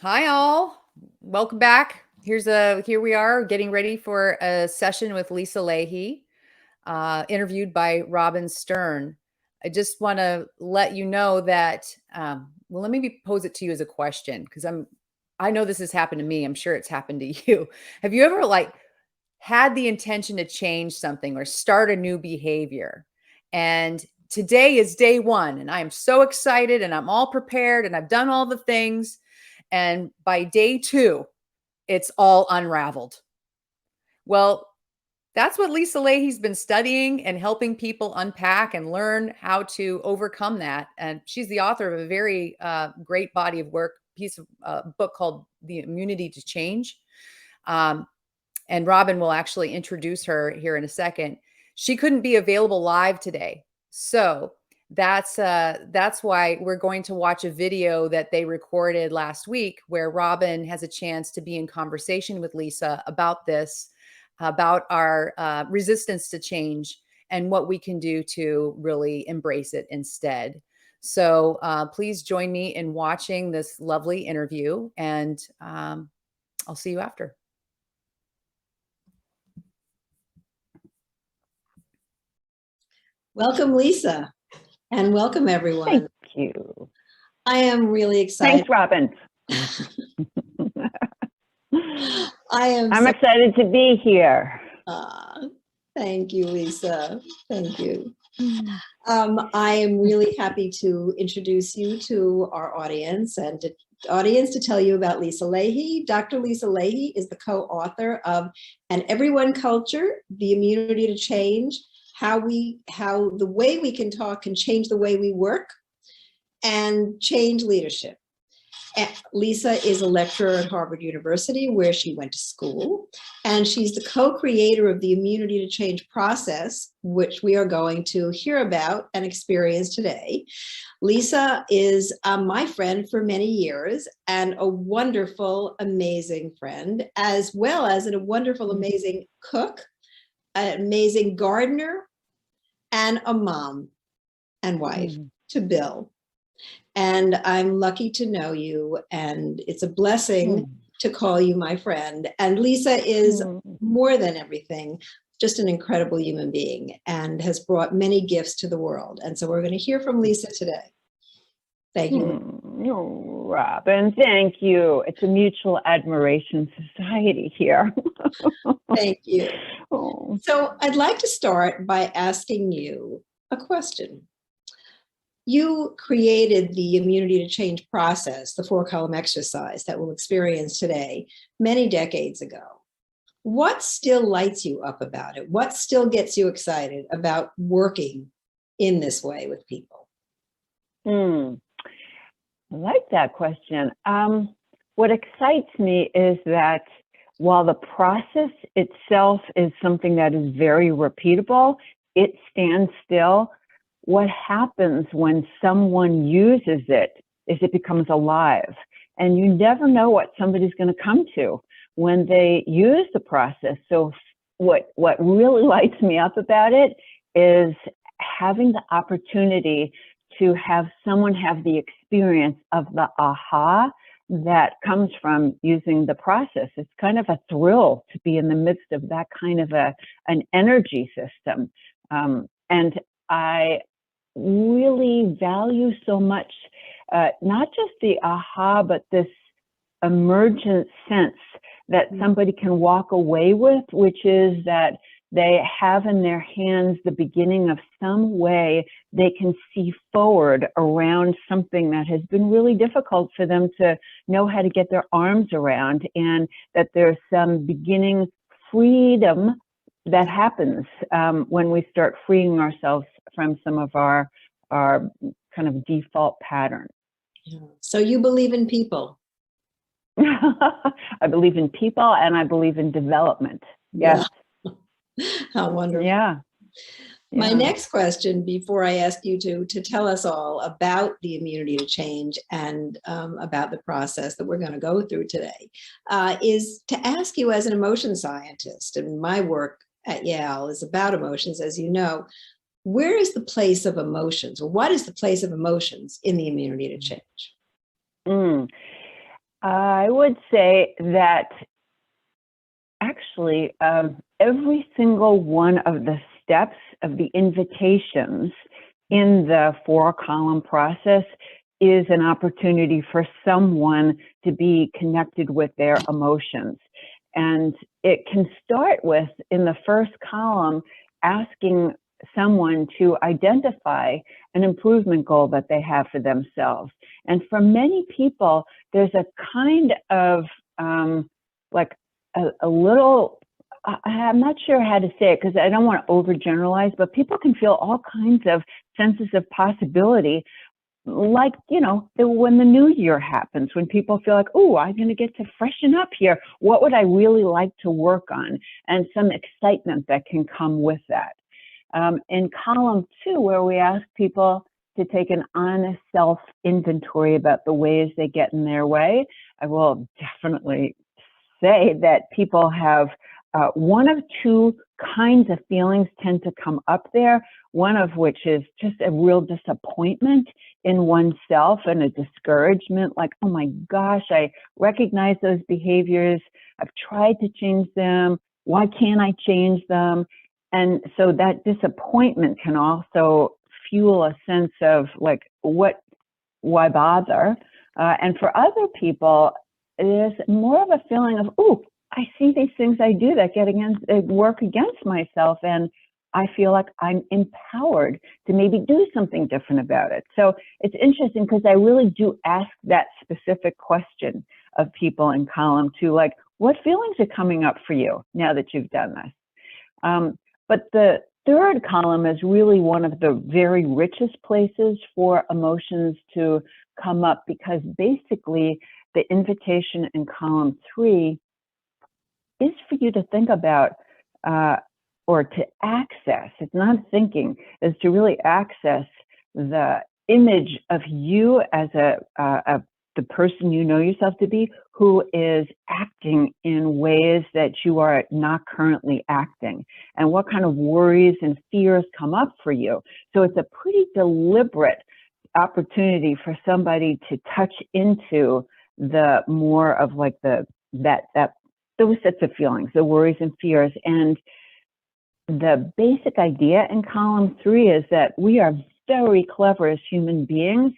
Hi all. Welcome back. Here we are getting ready for a session with Lisa Lahey, interviewed by Robin Stern. I just want to let you know that let me pose it to you as a question because I know this has happened to me. I'm sure it's happened to you. Have you ever had the intention to change something or start a new behavior? And today is day one, and I am so excited and I'm all prepared and I've done all the things. And by day two, it's all unraveled. Well, that's what Lisa Lahey's been studying and helping people unpack and learn how to overcome that. And she's the author of a very great body of work, piece of book called The Immunity to Change. And Robin will actually introduce her here in a second. She couldn't be available live today. So that's why we're going to watch a video that they recorded last week where Robin has a chance to be in conversation with Lisa about this, about our resistance to change and what we can do to really embrace it instead. So please join me in watching this lovely interview, and I'll see you after. Welcome, Lisa, and welcome everyone. Thank you. I am really excited. Thanks, Robin. I'm excited to be here. Thank you, Lisa. Thank you. I am really happy to introduce you to our audience and to tell you about Lisa Lahey. Dr. Lisa Lahey is the co-author of An Everyone Culture, The Immunity to Change, how the way we can talk can change the way we work and change leadership. Lisa is a lecturer at Harvard University, where she went to school, and she's the co-creator of the Immunity to Change process, which we are going to hear about and experience today. Lisa is my friend for many years and a wonderful, amazing friend, as well as a wonderful, amazing cook, an amazing gardener, and a mom and wife to Bill. And I'm lucky to know you, and it's a blessing to call you my friend. And Lisa is more than everything, just an incredible human being, and has brought many gifts to the world. And so we're going to hear from Lisa today. Thank you. Robin, thank you. It's a mutual admiration society here. Thank you. So I'd like to start by asking you a question. You created the Immunity to Change process, the 4-column exercise that we'll experience today, many decades ago. What still lights you up about it? What still gets you excited about working in this way with people? I like that question. What excites me is that while the process itself is something that is very repeatable, it stands still. What happens when someone uses it is it becomes alive. And you never know what somebody's going to come to when they use the process. So what really lights me up about it is having the opportunity to have someone have the experience of the aha that comes from using the process. It's kind of a thrill to be in the midst of that kind of an energy system. And I really value so much, not just the aha, but this emergent sense that somebody can walk away with, which is that they have in their hands the beginning of some way they can see forward around something that has been really difficult for them to know how to get their arms around, and that there's some beginning freedom that happens when we start freeing ourselves from some of our kind of default patterns. So you believe in people? I believe in people, and I believe in development. Yes. Yeah. How wonderful. Yeah. My next question, before I ask you to tell us all about the Immunity to Change and about the process that we're going to go through today, is to ask you, as an emotion scientist, and my work at Yale is about emotions, as you know, where is the place of emotions, or what is the place of emotions in the Immunity to Change? I would say that actually every single one of the steps of the invitations in the 4-column process is an opportunity for someone to be connected with their emotions. And it can start with, in the first column, asking someone to identify an improvement goal that they have for themselves. And for many people, there's a kind of like a little, I'm not sure how to say it because I don't want to overgeneralize, but people can feel all kinds of senses of possibility. Like, you know, when the new year happens, when people feel like, oh, I'm going to get to freshen up here. What would I really like to work on? And some excitement that can come with that. In column 2, where we ask people to take an honest self-inventory about the ways they get in their way, I will definitely say that people have one of two kinds of feelings tend to come up there, one of which is just a real disappointment in oneself and a discouragement, like, oh my gosh, I recognize those behaviors. I've tried to change them. Why can't I change them? And so that disappointment can also fuel a sense of like, why bother? And for other people, there's more of a feeling of, oh, I see these things I do that work against myself, and I feel like I'm empowered to maybe do something different about it. So it's interesting because I really do ask that specific question of people in column 2, like, what feelings are coming up for you now that you've done this? But the third column is really one of the very richest places for emotions to come up, because basically the invitation in column 3 is for you to think about or to access. It's not thinking, is to really access the image of you as the person you know yourself to be, who is acting in ways that you are not currently acting, and what kind of worries and fears come up for you. So it's a pretty deliberate opportunity for somebody to touch into the more of like those sets of feelings, the worries and fears. And the basic idea in column 3 is that we are very clever as human beings,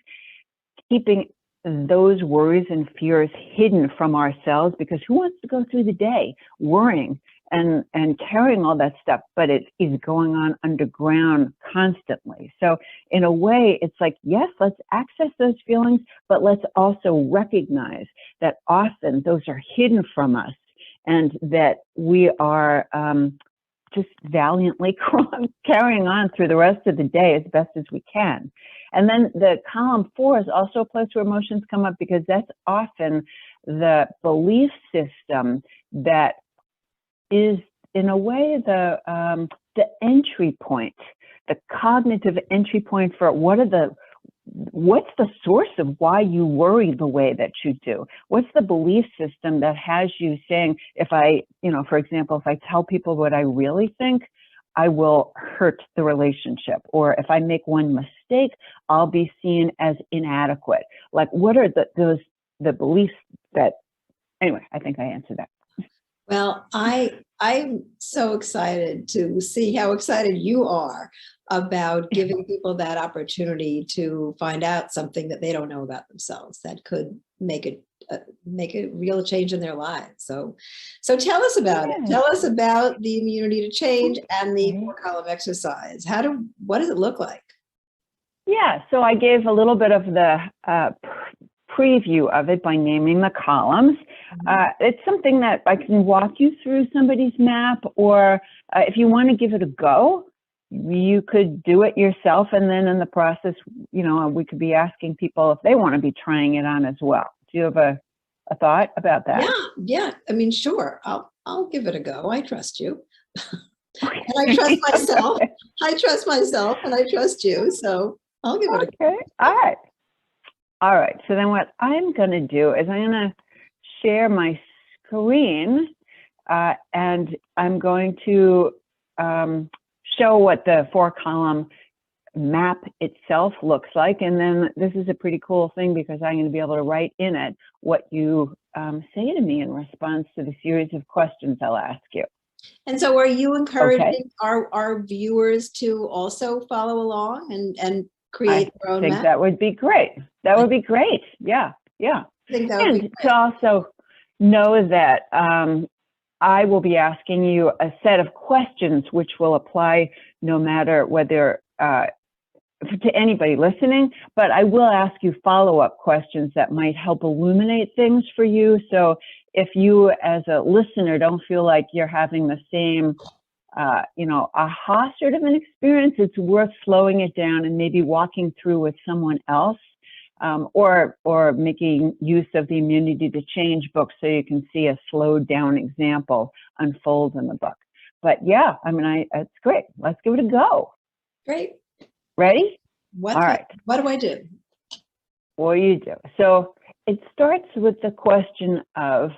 keeping those worries and fears hidden from ourselves, because who wants to go through the day worrying and carrying all that stuff, but it is going on underground constantly. So in a way, it's like, yes, let's access those feelings, but let's also recognize that often those are hidden from us, and that we are just valiantly carrying on through the rest of the day as best as we can. And then the column 4 is also a place where emotions come up, because that's often the belief system that is, in a way, the entry point, the cognitive entry point for what's the source of why you worry the way that you do? What's the belief system that has you saying, if I, for example, if I tell people what I really think, I will hurt the relationship, or if I make one mistake, I'll be seen as inadequate. Like, what are the beliefs that, anyway, I think I answered that. Well, I'm so excited to see how excited you are about giving people that opportunity to find out something that they don't know about themselves that could make a real change in their lives. So tell us about it. Tell us about the immunity to change and the 4-column exercise. What does it look like? Yeah, so I gave a little bit of the preview of it by naming the columns. It's something that I can walk you through somebody's map, or if you want to give it a go, you could do it yourself. And then in the process, we could be asking people if they want to be trying it on as well. Do you have a thought about that? Yeah. I mean, sure. I'll give it a go. I trust you. And I trust myself. I trust myself and I trust you. So I'll give it a go. Okay. All right. So then what I'm going to do is I'm going to share my screen and I'm going to show what the 4-column map itself looks like. And then this is a pretty cool thing, because I'm going to be able to write in it what you say to me in response to the series of questions I'll ask you. And so are you encouraging our viewers to also follow along and create their own I think map? that would be great. That would be great. Yeah, yeah. I think that would be And great. to also know that I will be asking you a set of questions which will apply no matter whether to anybody listening, but I will ask you follow-up questions that might help illuminate things for you. So if you as a listener don't feel like you're having the same aha sort of an experience, it's worth slowing it down and maybe walking through with someone else, or making use of the Immunity to Change book so you can see a slowed down example unfold in the book. But yeah, I mean, it's great. Let's give it a go. Great. Ready? All right. What do I do? What do you do? So it starts with the question of,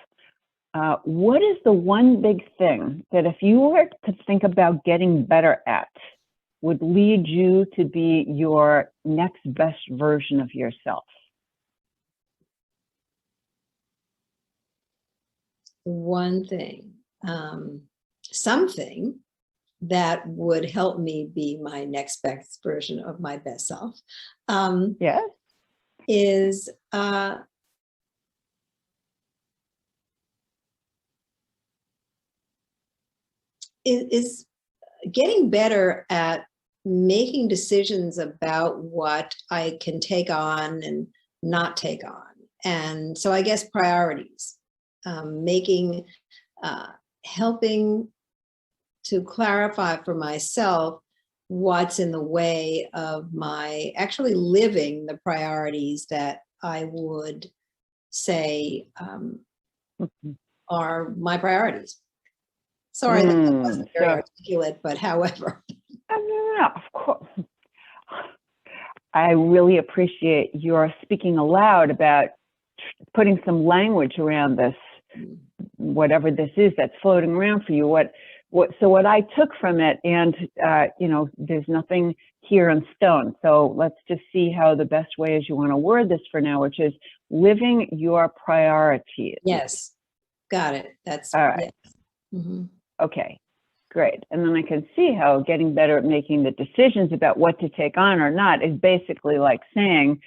what is the one big thing that if you were to think about getting better at would lead you to be your next best version of yourself? One thing, something that would help me be my next best version of my best self. Yes. Is getting better at making decisions about what I can take on and not take on. And so I guess priorities, helping to clarify for myself what's in the way of my actually living the priorities that I would say are my priorities. Sorry, that wasn't very articulate, but however. No, of course. I really appreciate your speaking aloud about putting some language around this, whatever this is that's floating around for you. So what I took from it, and there's nothing here in stone. So let's just see how the best way is you want to word this for now, which is living your priorities. Yes, got it. That's all right. Yes. Mm-hmm. Okay, great. And then I can see how getting better at making the decisions about what to take on or not is basically like saying,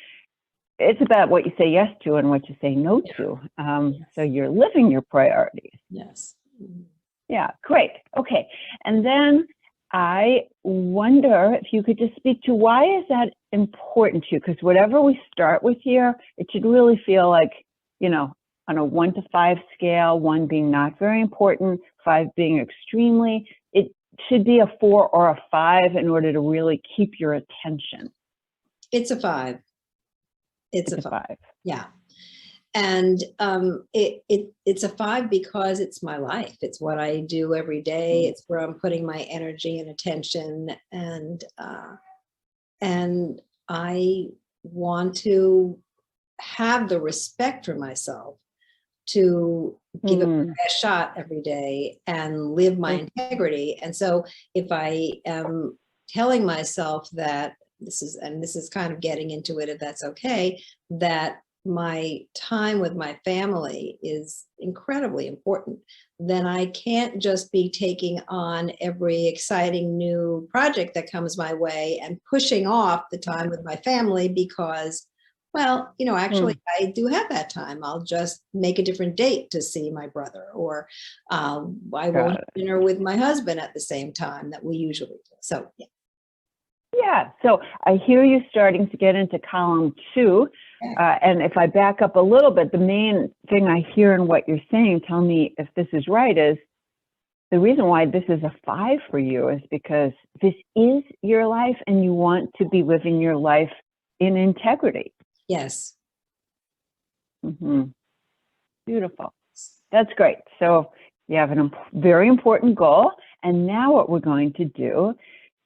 it's about what you say yes to and what you say no to. So you're living your priorities. Yes. Mm-hmm. Yeah, great. Okay. And then I wonder if you could just speak to why is that important to you? Because whatever we start with here, it should really feel like, on a 1 to 5 scale, 1 being not very important, 5 being extremely, it should be a 4 or a 5 in order to really keep your attention. It's a 5. It's a 5. Yeah. And it's a 5 because it's my life. It's what I do every day. It's where I'm putting my energy and attention. And I want to have the respect for myself to give it my best shot every day and live my integrity. And so if I am telling myself that this is kind of getting into it, if that's okay, that my time with my family is incredibly important, then I can't just be taking on every exciting new project that comes my way and pushing off the time with my family because, well, actually I do have that time. I'll just make a different date to see my brother, or I won't have dinner with my husband at the same time that we usually do. So, yeah. Yeah, so I hear you starting to get into column 2. And if I back up a little bit, the main thing I hear in what you're saying, tell me if this is right, is the reason why this is a 5 for you is because this is your life and you want to be living your life in integrity. Yes. Mm-hmm. Beautiful. That's great. So you have a very important goal. And now what we're going to do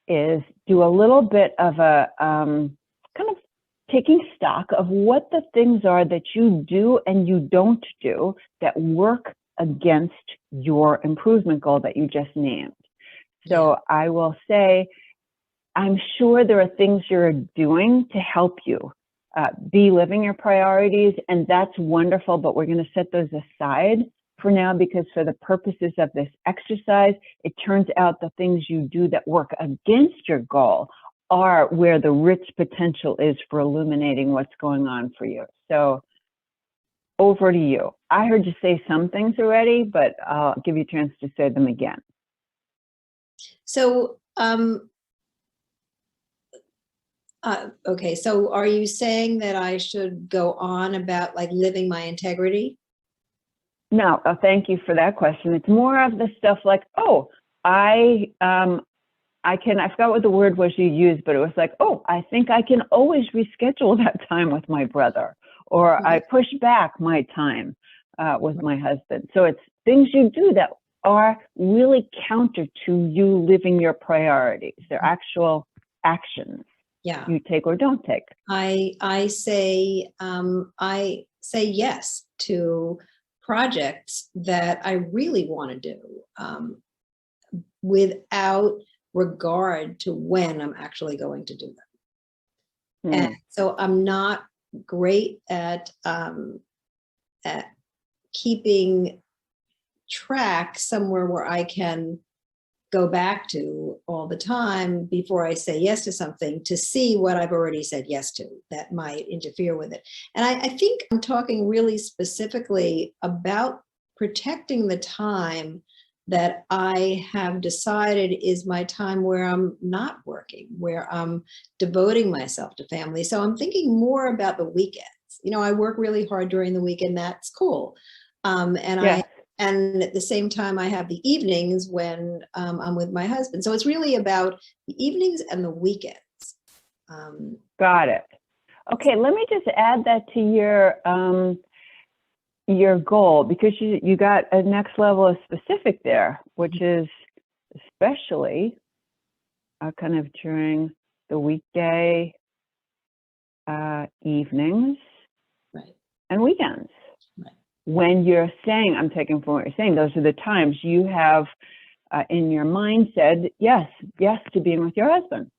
is do a little bit of a kind of taking stock of what the things are that you do and you don't do that work against your improvement goal that you just named. So I will say, I'm sure there are things you're doing to help you be living your priorities, and that's wonderful, but we're going to set those aside for now, because for the purposes of this exercise, it turns out the things you do that work against your goal are where the rich potential is for illuminating what's going on for you. So over to you. I heard you say some things already, but I'll give you a chance to say them again. So, okay, so are you saying that I should go on about like living my integrity? No, thank you for that question. It's more of the stuff like, oh, I forgot what the word was you used, but it was like, oh, I think I can always reschedule that time with my brother, or I push back my time with my husband. So it's things you do that are really counter to you living your priorities. They're actual actions you take or don't take. I say yes to projects that I really want to do without regard to when I'm actually going to do them. And so I'm not great at keeping track somewhere where I can go back to all the time before I say yes to something to see what I've already said yes to that might interfere with it. And I think I'm talking really specifically about protecting the time that I have decided is my time where I'm not working, where I'm devoting myself to family. So I'm thinking more about the weekends. You know, I work really hard during the weekend. That's cool. And at the same time, I have the evenings when I'm with my husband. So it's really about the evenings and the weekends. Got it. Okay, let me just add that to your goal, because you got a next level of specific there, which is especially kind of during the weekday evenings and weekends. When you're saying, I'm taking from what you're saying, those are the times you have in your mind said yes to being with your husband.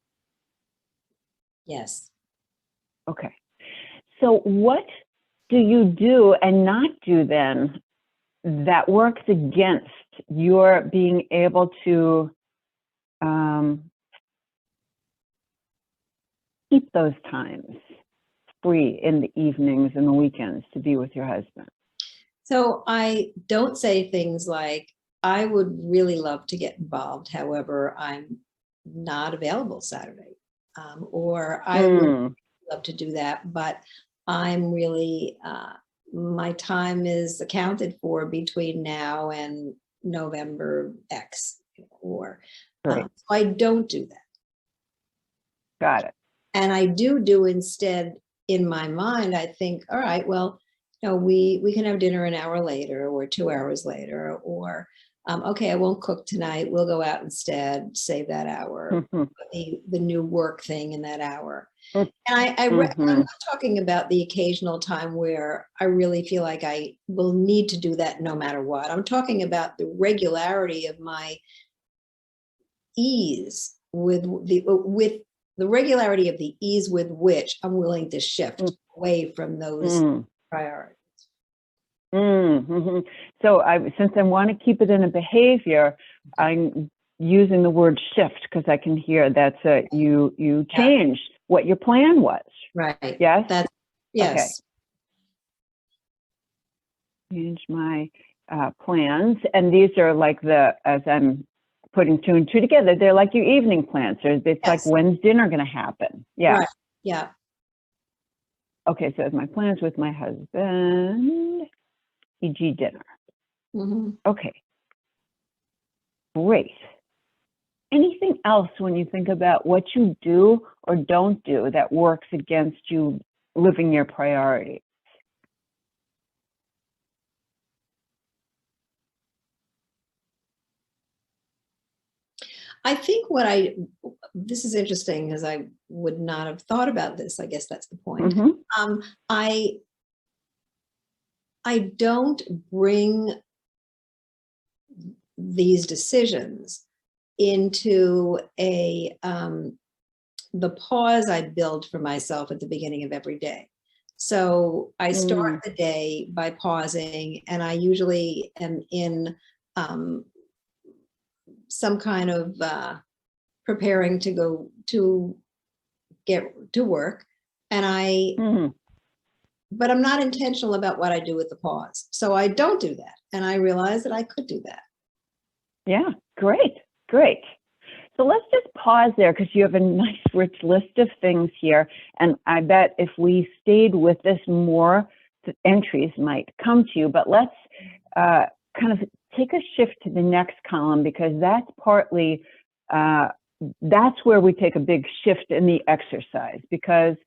Yes. Okay. So what do you do and not do then that works against your being able to keep those times free in the evenings and the weekends to be with your husband? So I don't say things like, I would really love to get involved. However, I'm not available Saturday. Or I would love to do that, but I'm really, my time is accounted for between now and November X, or so I don't do that. Got it. And I do instead in my mind, I think, all right, well, you know, we can have dinner an hour later or 2 hours later, or okay, I won't cook tonight. We'll go out instead, save that hour, the new work thing in that hour. And I'm not talking about the occasional time where I really feel like I will need to do that no matter what. I'm talking about the regularity of my ease with the regularity of the ease with which I'm willing to shift away from those priorities. So since I want to keep it in a behavior, I'm using the word shift because I can hear that's you changed what your plan was. Right. Yes. Yes. Okay. Change my plans, and these are like as I'm putting 2 and 2 together, they're like your evening plans. So it's like, when's dinner going to happen? Yeah. Right. Yeah. Okay. So my plans with my husband, e.g. dinner. Okay. Great. Anything else when you think about what you do or don't do that works against you living your priorities? I think this is interesting because I would not have thought about this. I guess that's the point. I don't bring these decisions into a the pause I build for myself at the beginning of every day. So I start the day by pausing, and I usually am in some kind of preparing to go to get to work. And but I'm not intentional about what I do with the pause. So I don't do that. And I realize that I could do that. Yeah, great. So let's just pause there, because you have a nice rich list of things here. And I bet if we stayed with this, more entries might come to you. But let's kind of take a shift to the next column, because that's partly, that's where we take a big shift in the exercise. Because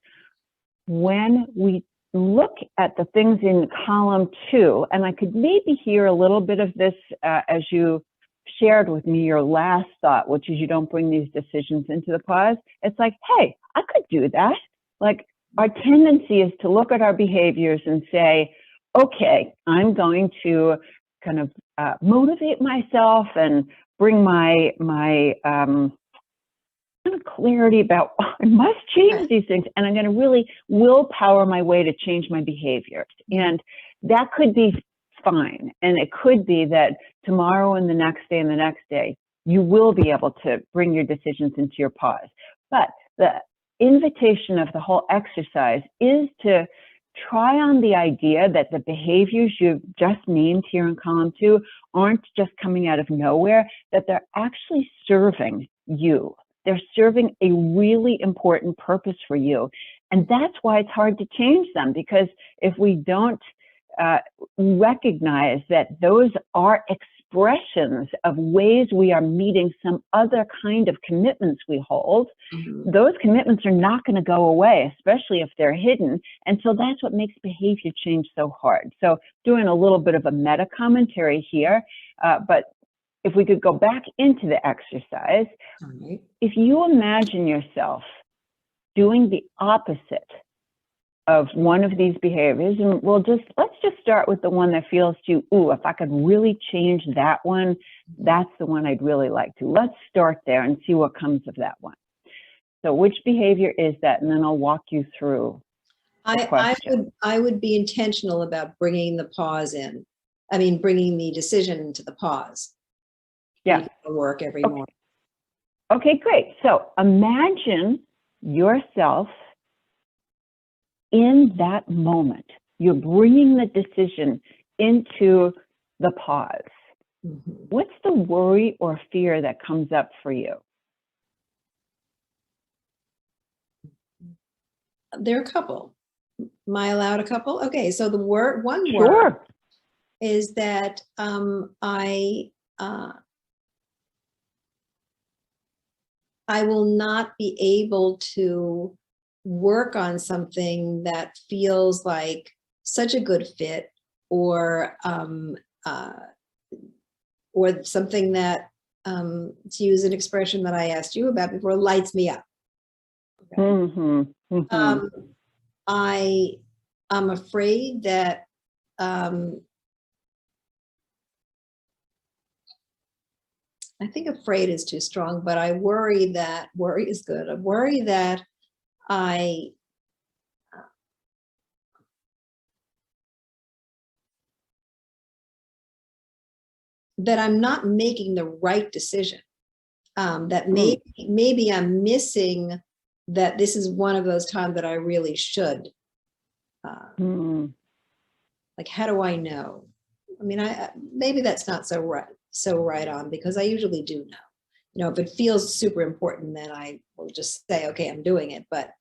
when we look at the things in column 2, and I could maybe hear a little bit of this as you shared with me your last thought, which is you don't bring these decisions into the pause. It's like, hey, I could do that. Like, our tendency is to look at our behaviors and say, okay, I'm going to kind of motivate myself and bring my kind of clarity about, I must change these things, and I'm going to really willpower my way to change my behaviors. And that could be fine. And it could be that tomorrow and the next day and the next day, you will be able to bring your decisions into your pause. But the invitation of the whole exercise is to try on the idea that the behaviors you've just named here in column 2 aren't just coming out of nowhere, that they're actually serving you. They're serving a really important purpose for you. And that's why it's hard to change them, because if we don't recognize that those are expressions of ways we are meeting some other kind of commitments we hold, those commitments are not going to go away, especially if they're hidden. And so that's what makes behavior change so hard. So doing a little bit of a meta commentary here, but if we could go back into the exercise, if you imagine yourself doing the opposite of one of these behaviors, and let's just start with the one that feels to you, ooh, if I could really change that one, that's the one I'd really like to. Let's start there and see what comes of that one. So which behavior is that? And then I'll walk you through the question. I would be intentional about bringing the pause in. I mean, bringing the decision into the pause. Yeah. Work every morning. Okay, great. So imagine yourself in that moment. You're bringing the decision into the pause. What's the worry or fear that comes up for you? There are a couple. Am I allowed a couple? Okay, so the word is that I will not be able to work on something that feels like such a good fit, or something that, to use an expression that I asked you about before, lights me up. Okay? I'm afraid that I think afraid is too strong, but I worry is good. I worry that that I'm not making the right decision. That maybe I'm missing that this is one of those times that I really should. Like, how do I know? I mean, maybe that's not so right on, because I usually do know. You know, if it feels super important, then I will just say, okay, I'm doing it. But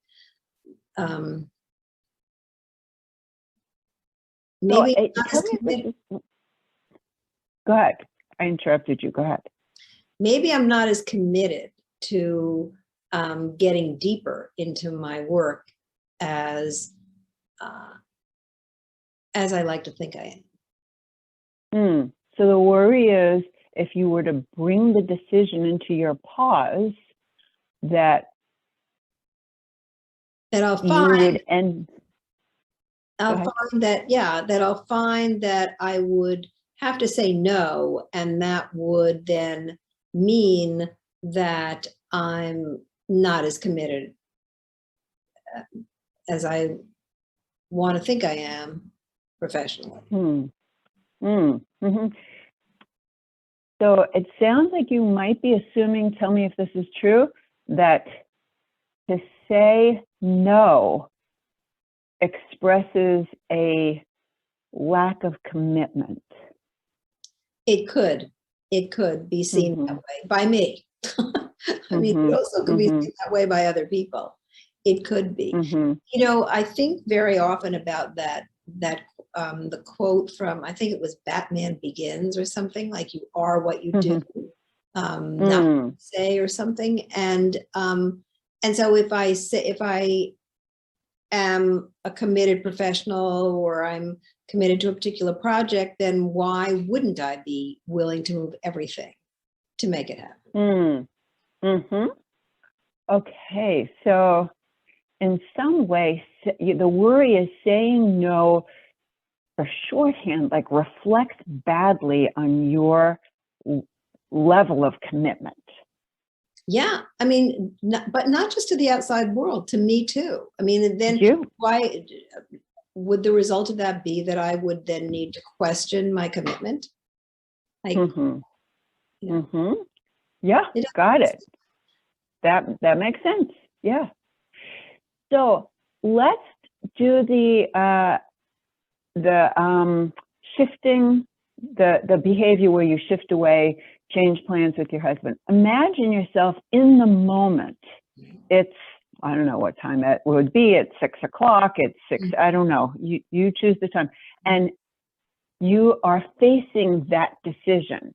maybe Go ahead. I interrupted you. Go ahead. Maybe I'm not as committed to getting deeper into my work as I like to think I am. So the worry is, if you were to bring the decision into your pause, that I'll find I'll find that I would have to say no, and that would then mean that I'm not as committed as I want to think I am professionally. Mm-hmm. So it sounds like you might be assuming, tell me if this is true, that to say no expresses a lack of commitment. It could be seen that way by me. I mean, it also could be seen that way by other people. It could be. You know, I think very often about that the quote from, I think it was Batman Begins or something, like you are what you do, not what you say or something. And so if I am a committed professional or I'm committed to a particular project, then why wouldn't I be willing to move everything to make it happen? Okay, so in some way, the worry is saying no, for shorthand, like reflects badly on your level of commitment. Yeah, I mean, but not just to the outside world, to me too. I mean, then why would the result of that be that I would then need to question my commitment? Like, yeah, got it. That makes sense. Yeah. So let's do the shifting, the behavior where you shift away, change plans with your husband. Imagine yourself in the moment. It's, I don't know what time it would be. It's 6 o'clock. It's 6. I don't know. You choose the time, and you are facing that decision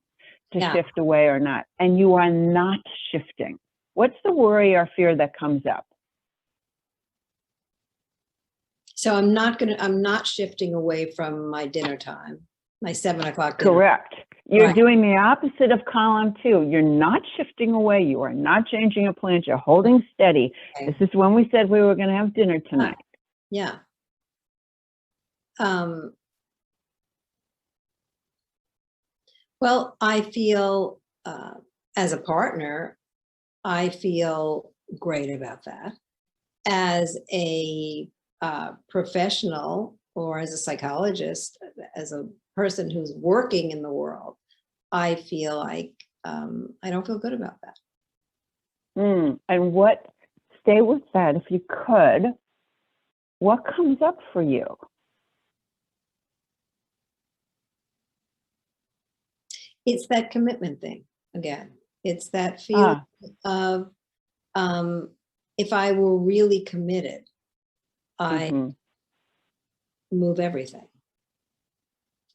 to shift away or not, and you are not shifting. What's the worry or fear that comes up? So I'm not shifting away from my dinner time, my 7 o'clock dinner. Correct. You're doing the opposite of column 2. You're not shifting away. You are not changing your plans. You're holding steady. Okay. This is when we said we were going to have dinner tonight. Yeah. Well, I feel, as a partner, I feel great about that. As a professional or as a psychologist, as a person who's working in the world, I feel like I don't feel good about that. And stay with that if you could. What comes up for you? It's that commitment thing again. It's that feeling of if I were really committed, I move everything.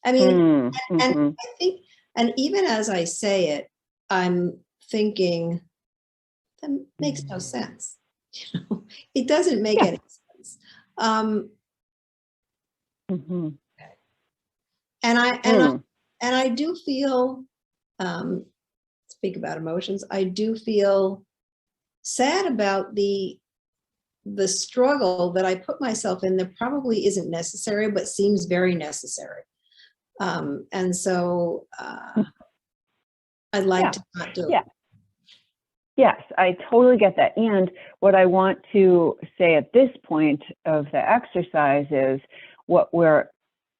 I mean, and I think, and even as I say it, I'm thinking that makes no sense. You know, it doesn't make any sense. And I do feel, speak about emotions, I do feel sad about the struggle that I put myself in that probably isn't necessary, but seems very necessary. And so I'd like to not do it. Yes, I totally get that. And what I want to say at this point of the exercise is what we're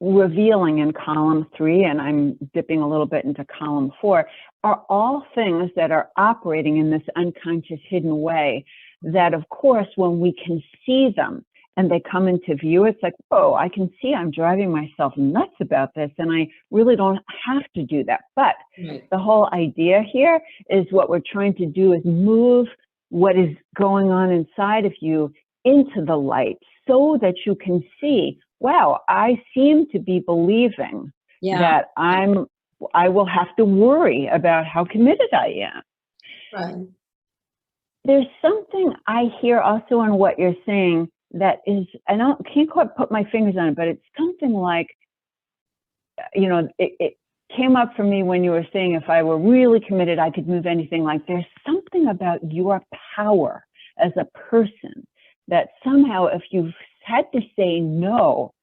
revealing in column 3, and I'm dipping a little bit into column 4, are all things that are operating in this unconscious hidden way that, of course, when we can see them and they come into view, it's like, oh, I can see I'm driving myself nuts about this, and I really don't have to do that. But the whole idea here is what we're trying to do is move what is going on inside of you into the light so that you can see, wow, I seem to be believing that I will have to worry about how committed I am. Right. There's something I hear also in what you're saying that is, can't quite put my fingers on it, but it's something like, you know, it came up for me when you were saying if I were really committed, I could move anything. Like there's something about your power as a person that somehow if you've had to say no,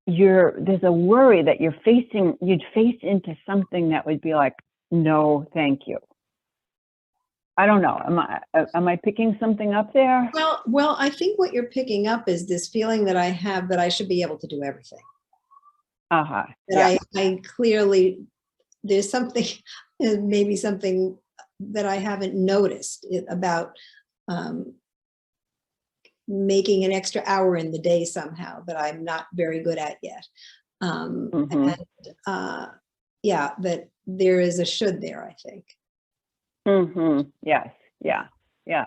there's a worry that you'd face into something that would be like, no, thank you. I don't know. Am I picking something up there? Well, I think what you're picking up is this feeling that I have that I should be able to do everything. Uh-huh. That I clearly, there's something, maybe something that I haven't noticed about making an extra hour in the day somehow that I'm not very good at yet. And yeah, that there is a should there, I think. Yes. Yeah.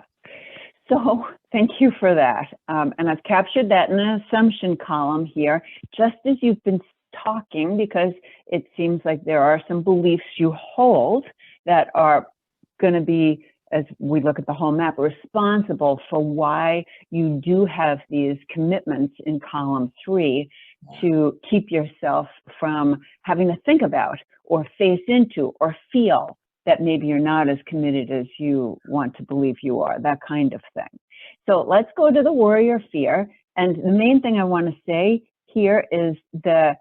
So thank you for that. And I've captured that in an assumption column here, just as you've been talking, because it seems like there are some beliefs you hold that are going to be, as we look at the whole map, responsible for why you do have these commitments in column 3 to keep yourself from having to think about or face into or feel that maybe you're not as committed as you want to believe you are, that kind of thing. So let's go to the worry or fear. And the main thing I want to say here is the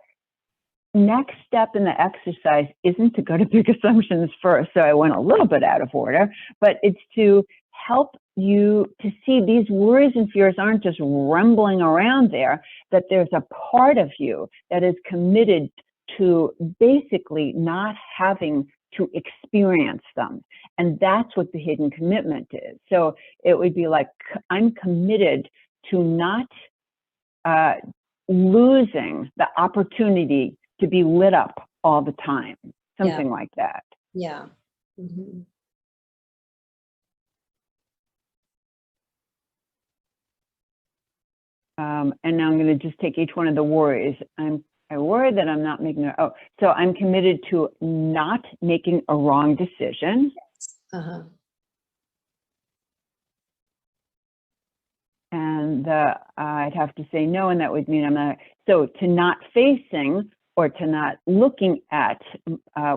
next step in the exercise isn't to go to big assumptions first. So I went a little bit out of order, but it's to help you to see these worries and fears aren't just rumbling around there, that there's a part of you that is committed to basically not having to experience them. And that's what the hidden commitment is. So it would be like, I'm committed to not losing the opportunity to be lit up all the time, something like that. Yeah. And now I'm going to just take each one of the worries. I worry that I'm not making so I'm committed to not making a wrong decision. And I'd have to say no, and that would mean I'm not. So to not facing or to not looking at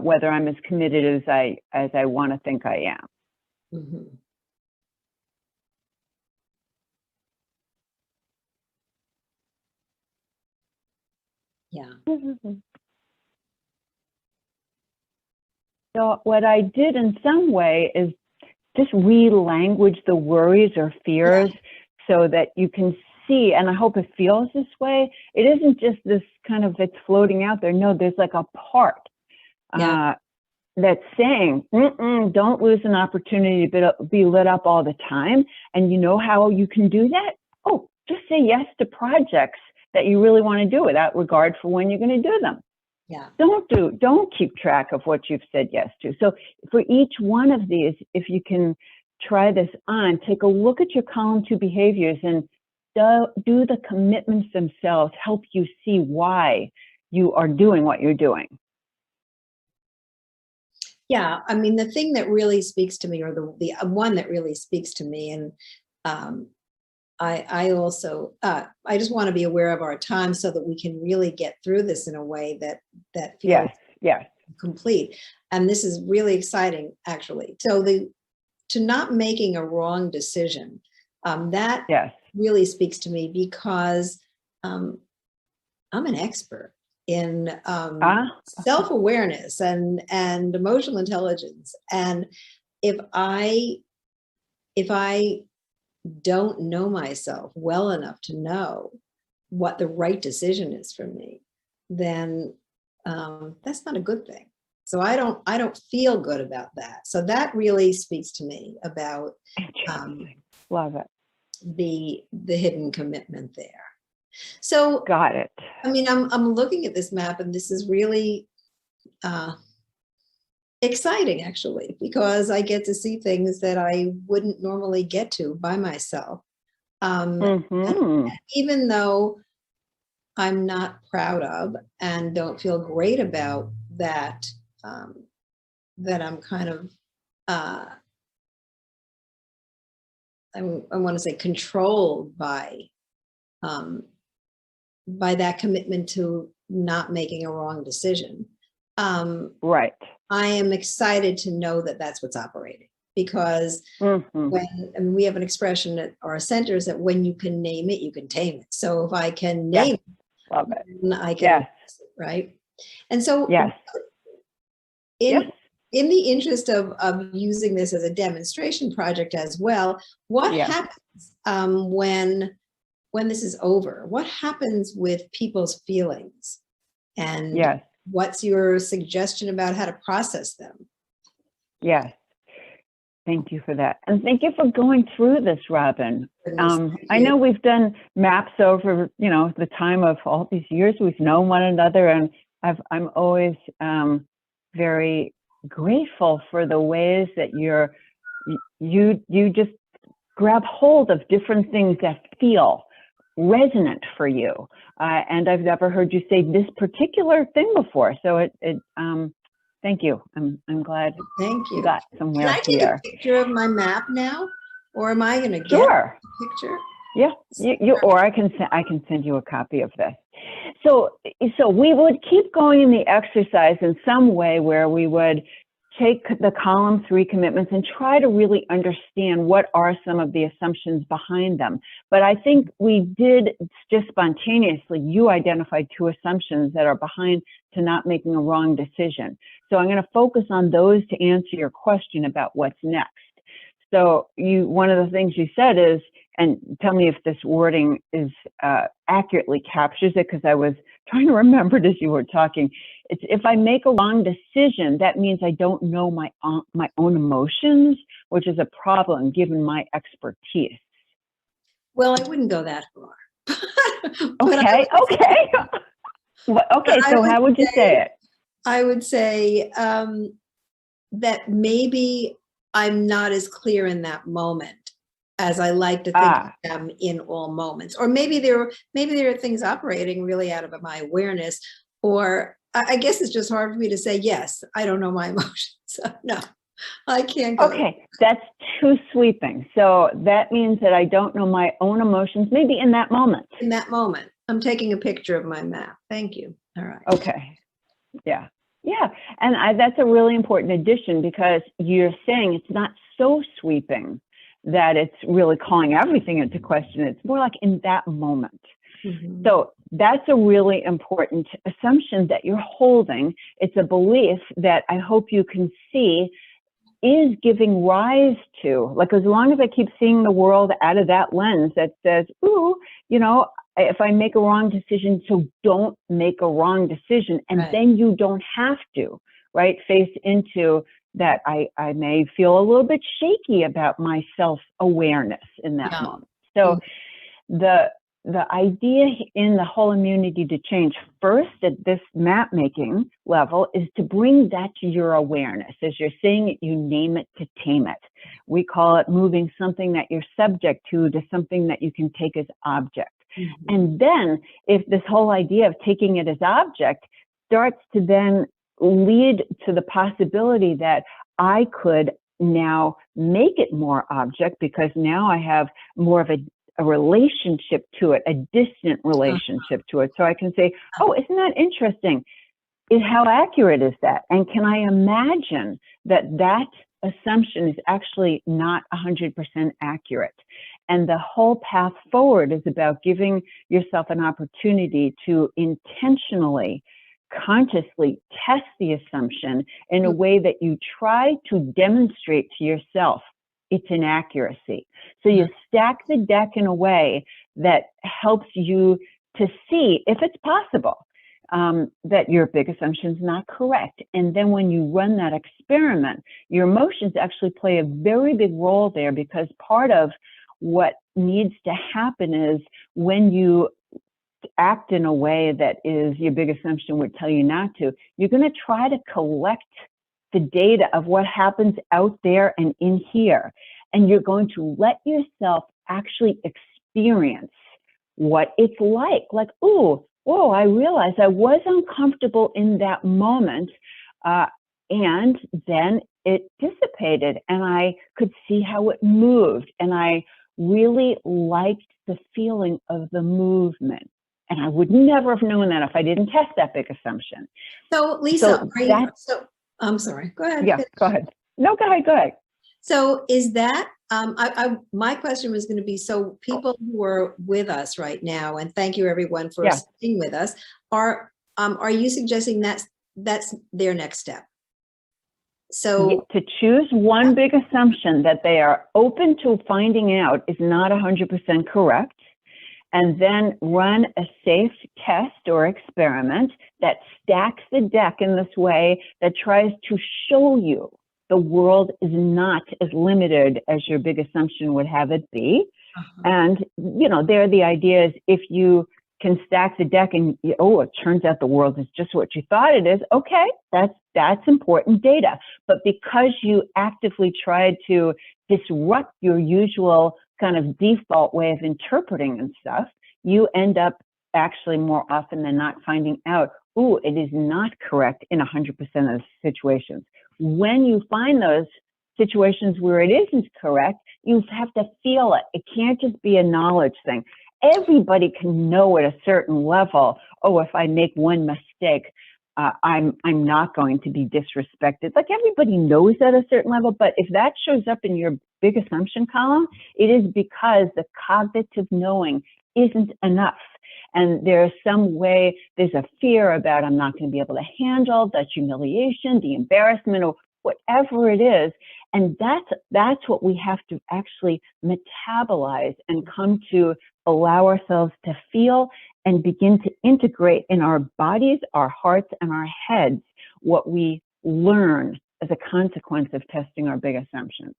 whether I'm as committed as I want to think I am. Yeah. So what I did in some way is just re-language the worries or fears so that you can see, and I hope it feels this way. It isn't just this kind of, it's floating out there. No, there's like a part that's saying, don't lose an opportunity to be lit up all the time. And you know how you can do that? Oh, just say yes to projects that you really want to do without regard for when you're going to do them. Yeah. Don't keep track of what you've said yes to. So for each one of these, if you can try this on, take a look at your column 2 behaviors and do the commitments themselves help you see why you are doing what you're doing. Yeah, I mean, the thing that really speaks to me, or the one that really speaks to me, and I also, I just want to be aware of our time so that we can really get through this in a way that feels complete. And this is really exciting, actually. So to not making a wrong decision, that really speaks to me because I'm an expert in self-awareness and emotional intelligence. And if I don't know myself well enough to know what the right decision is for me, then that's not a good thing. So I don't feel good about that. So that really speaks to me about love it, the hidden commitment there. So got it. I mean, I'm looking at this map, and this is really exciting, actually, because I get to see things that I wouldn't normally get to by myself. And even though I'm not proud of and don't feel great about that, that I'm kind of, I want to say, controlled by that commitment to not making a wrong decision. Right. I am excited to know that that's what's operating, because when we have an expression at our centers that when you can name it, you can tame it. So if I can name it, I can, right? And so in the interest of using this as a demonstration project as well, what happens when this is over? What happens with people's feelings? And what's your suggestion about how to process them? Yes. Thank you for that. And thank you for going through this, Robin. I know we've done maps over, the time of all these years we've known one another, and I'm always very grateful for the ways that you just grab hold of different things that feel resonant for you. And I've never heard you say this particular thing before. So thank you. I'm glad. Thank you. Got somewhere Can I take here. a picture of my map now, or am I going to get Sure. a picture? Yeah, or I can send you a copy of this. So we would keep going in the exercise in some way where we would take the column 3 commitments and try to really understand what are some of the assumptions behind them. But I think we did just spontaneously, you identified 2 assumptions that are behind to not making a wrong decision. So I'm going to focus on those to answer your question about what's next. So one of the things you said is, and tell me if this wording is accurately captures it, because I was trying to remember it as you were talking. It's if I make a wrong decision, that means I don't know my own emotions, which is a problem given my expertise. Well, I wouldn't go that far. Okay. Okay. So how would you say it? I would say that maybe I'm not as clear in that moment as I like to think of them in all moments. Or maybe there are things operating really out of my awareness, or I guess it's just hard for me to say, yes, I don't know my emotions. So no, I can't go. Okay, that's too sweeping. So that means that I don't know my own emotions, maybe in that moment. In that moment. I'm taking a picture of my map. Thank you. All right. Okay. Yeah. Yeah. And that's a really important addition, because you're saying it's not so sweeping that it's really calling everything into question. It's more like in that moment. Mm-hmm. So that's a really important assumption that you're holding. It's a belief that I hope you can see is giving rise to, like, as long as I keep seeing the world out of that lens that says, ooh, if I make a wrong decision, so don't make a wrong decision. And right. Then you don't have to, right, face into that I may feel a little bit shaky about my self-awareness in that moment. So the idea in the whole immunity to change first at this map making level is to bring that to your awareness. As you're saying it, you name it to tame it. We call it moving something that you're subject to something that you can take as object. Mm-hmm. And then if this whole idea of taking it as object starts to then lead to the possibility that I could now make it more object, because now I have more of a relationship to it, a distant relationship to it. So I can say, oh, isn't that interesting? How accurate is that? And can I imagine that assumption is actually not 100% accurate? And the whole path forward is about giving yourself an opportunity to intentionally, consciously test the assumption in a way that you try to demonstrate to yourself its inaccuracy. So you stack the deck in a way that helps you to see if it's possible that your big assumption is not correct. And then when you run that experiment, your emotions actually play a very big role there, because part of what needs to happen is when you act in a way that is your big assumption would tell you not to, you're going to try to collect the data of what happens out there and in here. And you're going to let yourself actually experience what it's like, ooh, whoa, I realized I was uncomfortable in that moment. And then it dissipated and I could see how it moved. And I really liked the feeling of the movement. And I would never have known that if I didn't test that big assumption. So Lisa, I'm sorry, go ahead. Yeah, go ahead. No, go ahead. So is that, my question was going to be, so people who are with us right now, and thank you everyone for staying with us, are you suggesting that's their next step? So to choose one big assumption that they are open to finding out is not 100% correct, and then run a safe test or experiment that stacks the deck in this way that tries to show you the world is not as limited as your big assumption would have it be. And, you know, there the idea is if you can stack the deck and, oh, it turns out the world is just what you thought it is, okay, that's important data. But because you actively tried to disrupt your usual kind of default way of interpreting and stuff, you end up actually more often than not finding out, oh, it is not correct in 100% of the situations. When you find those situations where it isn't correct, you have to feel it. It can't just be a knowledge thing. Everybody can know at a certain level, oh, if I make one mistake, I'm not going to be disrespected. Like everybody knows at a certain level, but if that shows up in your big assumption column, it is because the cognitive knowing isn't enough. And there's some way, there's a fear about I'm not going to be able to handle that humiliation, the embarrassment, or whatever it is. And that's what we have to actually metabolize and come to allow ourselves to feel and begin to integrate in our bodies, our hearts, and our heads what we learn as a consequence of testing our big assumptions.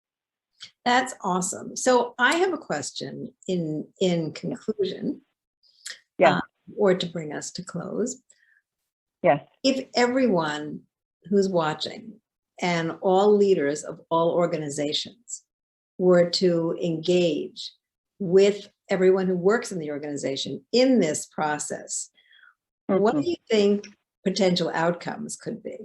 that's awesome. So I have a question in conclusion, Yeah. or to bring us to close. Yes. If everyone who's watching and all leaders of all organizations were to engage with everyone who works in the organization in this process, what do you think potential outcomes could be?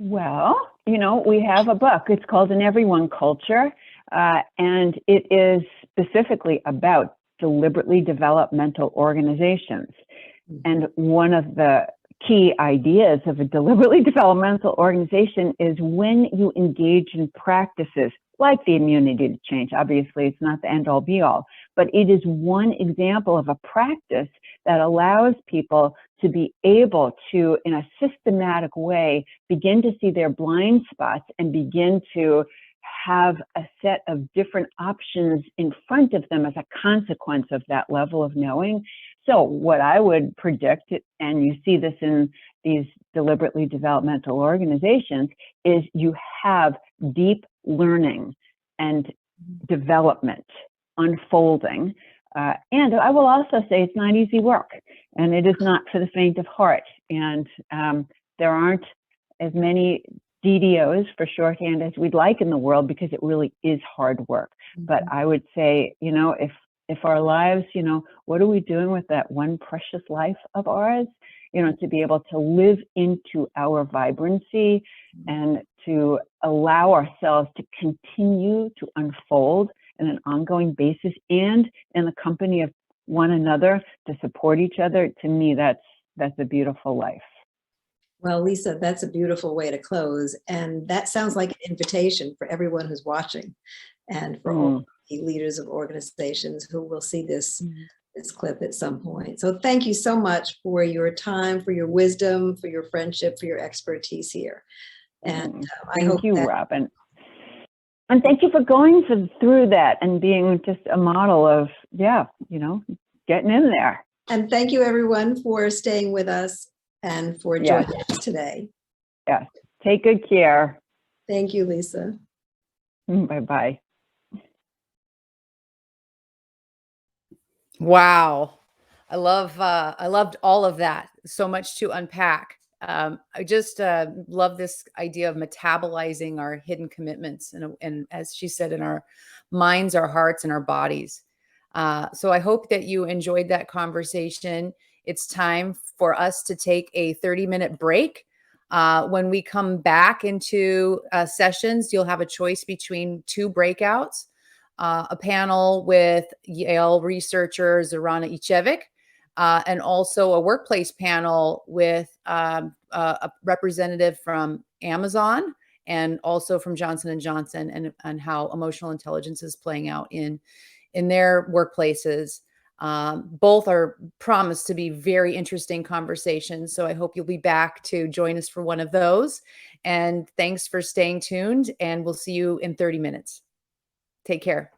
Well, you know, we have a book. It's called An Everyone Culture, and it is specifically about deliberately developmental organizations. And one of the key ideas of a deliberately developmental organization is when you engage in practices like the immunity to change. Obviously, it's not the end all be all, but it is one example of a practice that allows people to be able to, in a systematic way, begin to see their blind spots and begin to have a set of different options in front of them as a consequence of that level of knowing. So what I would predict, and you see this in these deliberately developmental organizations, is you have deep learning and development unfolding. And I will also say it's not easy work, and it is not for the faint of heart. And there aren't as many DDOs for shorthand as we'd like in the world, because it really is hard work. But I would say, you know, if our lives, you know, what are we doing with that one precious life of ours? You know, to be able to live into our vibrancy and to allow ourselves to continue to unfold on an ongoing basis and in the company of one another to support each other, to me, that's a beautiful life. Well, Lisa, that's a beautiful way to close. And that sounds like an invitation for everyone who's watching and for all the leaders of organizations who will see this clip at some point. So thank you so much for your time, for your wisdom, for your friendship, for your expertise here. And I hope thank you, Robin. And thank you for going through that and being just a model of, yeah, you know, getting in there. And thank you, everyone, for staying with us and for joining us today. Yes. Take good care. Thank you, Lisa. Bye-bye. Wow. I loved all of that. So much to unpack. I just love this idea of metabolizing our hidden commitments and as she said, in our minds, our hearts, and our bodies. So I hope that you enjoyed that conversation. It's time for us to take a 30-minute break. When we come back into sessions, you'll have a choice between two breakouts, a panel with Yale researcher Zorana Icevic, and also a workplace panel with a representative from Amazon and also from Johnson & Johnson and how emotional intelligence is playing out in their workplaces. Both are promised to be very interesting conversations. So I hope you'll be back to join us for one of those. And thanks for staying tuned, and we'll see you in 30 minutes. Take care.